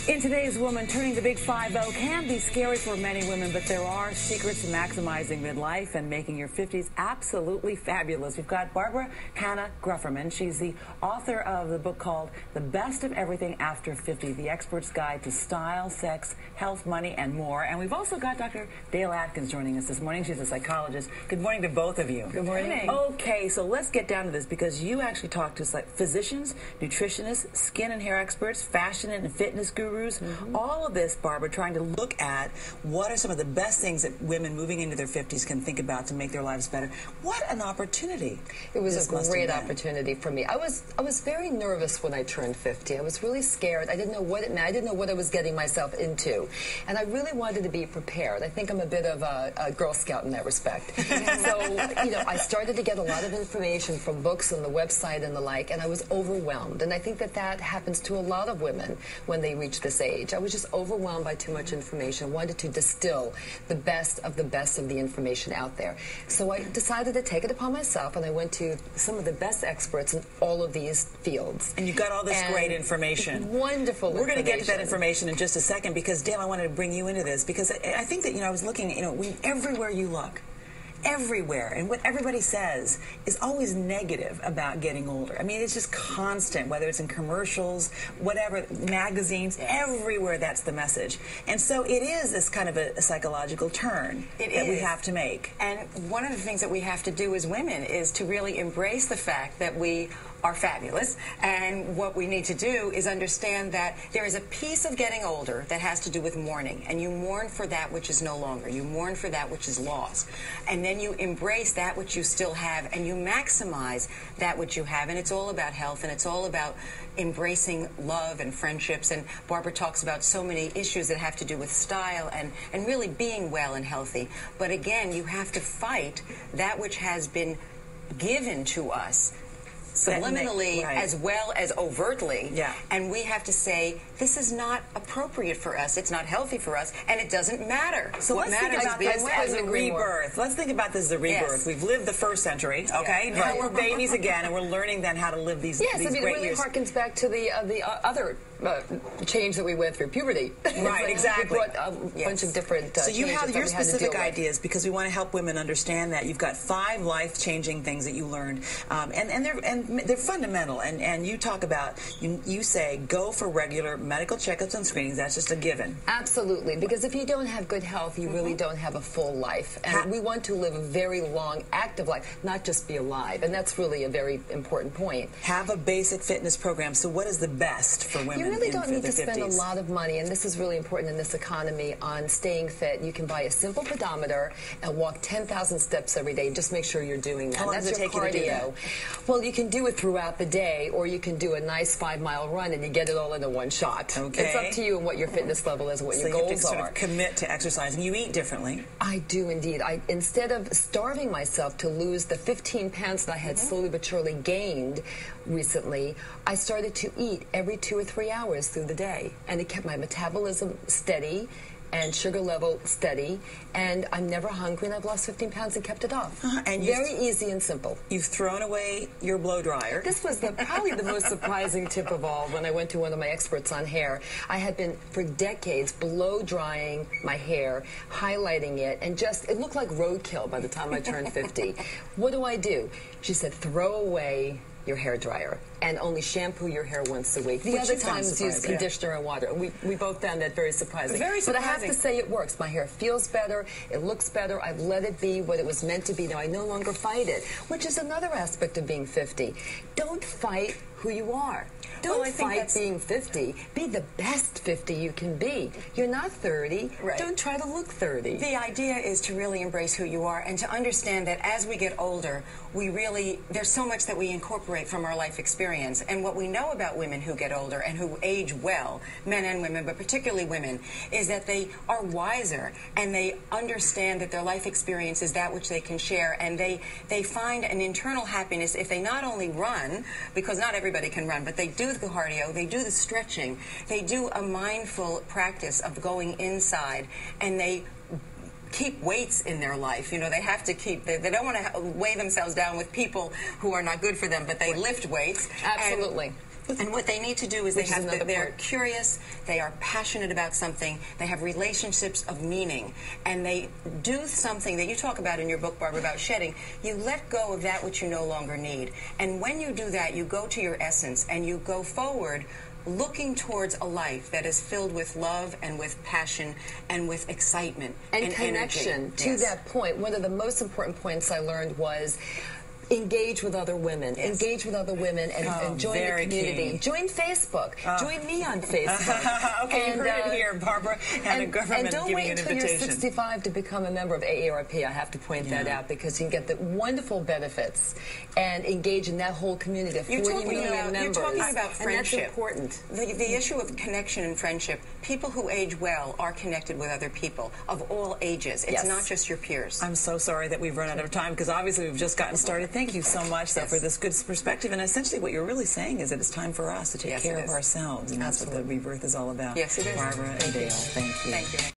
In today's woman, turning the big 50 can be scary for many women, but there are secrets to maximizing midlife and making your 50s absolutely fabulous. We've got Barbara Hannah Grufferman. She's the author of the book called The Best of Everything After 50, The Expert's Guide to Style, Sex, Health, Money, and More. And we've also got Dr. Dale Atkins joining us this morning. She's a psychologist. Good morning to both of you. Good morning. Okay, so let's get down to this because you actually talk to physicians, nutritionists, skin and hair experts, fashion and fitness gurus. All of this, Barbara, trying to look at what are some of the best things that women moving into their 50s can think about to make their lives better. What an opportunity. It was a great opportunity for me. I was very nervous when I turned 50. I was really scared. I didn't know what it meant. I didn't know what I was getting myself into. And I really wanted to be prepared. I think I'm a bit of a Girl Scout in that respect. So, you know, I started to get a lot of information from books and the website and the like, and I was overwhelmed. And I think that that happens to a lot of women when they reach this age. I was just overwhelmed by too much information. I wanted to distill the best of the information out there. So I decided to take it upon myself, and I went to some of the best experts in all of these fields. And you got all this great information. Wonderful We're going to get to that information in just a second because, Dale, I wanted to bring you into this because I think that, you know, I was looking, you know, everywhere you look, everywhere, and what everybody says is always negative about getting older. I mean, it's just constant, whether it's in commercials, whatever, magazines, everywhere that's the message. And so it is this kind of a psychological turn that we have to make. And one of the things that we have to do as women is to really embrace the fact that we are fabulous, and what we need to do is understand that there is a piece of getting older that has to do with mourning, and you mourn for that which is no longer. You mourn for that which is lost, and then you embrace that which you still have, and you maximize that which you have. And it's all about health, and it's all about embracing love and friendships. And Barbara talks about so many issues that have to do with style and really being well and healthy. But again, you have to fight that which has been given to us subliminally as well as overtly, and we have to say this is not appropriate for us, it's not healthy for us, and it doesn't matter. So let's think about this as a rebirth. Let's think about this as a rebirth. Yes. We've lived the first century, okay? Now we're babies again, and we're learning then how to live these I mean, great it really years. harkens back to the other change that we went through, puberty. Right, exactly. We brought a bunch of different so you have your specific ideas ideas because we want to help women understand that you've got 5 life-changing things that you learned, and they're fundamental. And you talk about you say go for regular medical checkups and screenings. That's just a given. Absolutely, because if you don't have good health, you really don't have a full life. And we want to live a very long, active life, not just be alive. And that's really a very important point. Have a basic fitness program. So what is the best for women? You really don't need to 50s? spend a lot of money, and this is really important in this economy, on staying fit. You can buy a simple pedometer and walk 10,000 steps every day. Just make sure you're doing that. How long does it take you to do that? Well, you can do it throughout the day, or you can do a nice 5-mile run and you get it all in one shot. Okay. It's up to you and what your fitness level is, and what your goals are. So you have to sort are. of commit to exercising. You eat differently. I do indeed. Instead of starving myself to lose the 15 pounds that I had slowly but surely gained recently, I started to eat every 2 or 3 hours through the day, and it kept my metabolism steady and sugar level steady, and I'm never hungry, and I've lost 15 pounds and kept it off. And very easy and simple. You've thrown away your blow dryer. This was probably the most surprising tip of all when I went to one of my experts on hair. I had been, for decades, blow drying my hair, highlighting it, and it looked like roadkill by the time I turned 50. What do? She said, throw away your hair dryer and only shampoo your hair once a week. The other times use conditioner and water. We both found that very surprising. But I have to say it works. My hair feels better. It looks better. I've let it be what it was meant to be. Now I no longer fight it, which is another aspect of being 50. Don't fight who you are. Don't fight being 50. Be the best 50 you can be. You're not 30. Right. Don't try to look 30. The idea is to really embrace who you are and to understand that as we get older, there's so much that we incorporate from our life experience. And what we know about women who get older and who age well, men and women, but particularly women, is that they are wiser and they understand that their life experience is that which they can share, and they find an internal happiness if they not only run, because not everybody can run, but they do the cardio, they do the stretching, they do a mindful practice of going inside, and they keep weights in their life. You know, they have to keep, they don't want to weigh themselves down with people who are not good for them, but they lift weights. Absolutely. And what they need to do is they're curious, they are passionate about something, they have relationships of meaning, and they do something that you talk about in your book, Barbara, about shedding. You let go of that which you no longer need. And when you do that, you go to your essence and you go forward looking towards a life that is filled with love and with passion and with excitement and connection. To that point, one of the most important points I learned was engage with other women. Yes. Engage with other women and join the community. Key. Join Facebook. Join me on Facebook. Okay, you heard it here, Barbara, and government don't giving wait an until invitation. you're 65 to become a member of AARP. I have to point that out because you can get the wonderful benefits and engage in that whole community of 40 million members. You're talking about friendship. And that's important. The issue of connection and friendship, people who age well are connected with other people of all ages. It's not just your peers. I'm so sorry that we've run out of time because obviously we've just gotten started. Thank you so much, though, for this good perspective. And essentially what you're really saying is that it's time for us to take care of ourselves. And that's what the rebirth is all about. Yes, it is. Barbara and Dale, thank you. Thank you.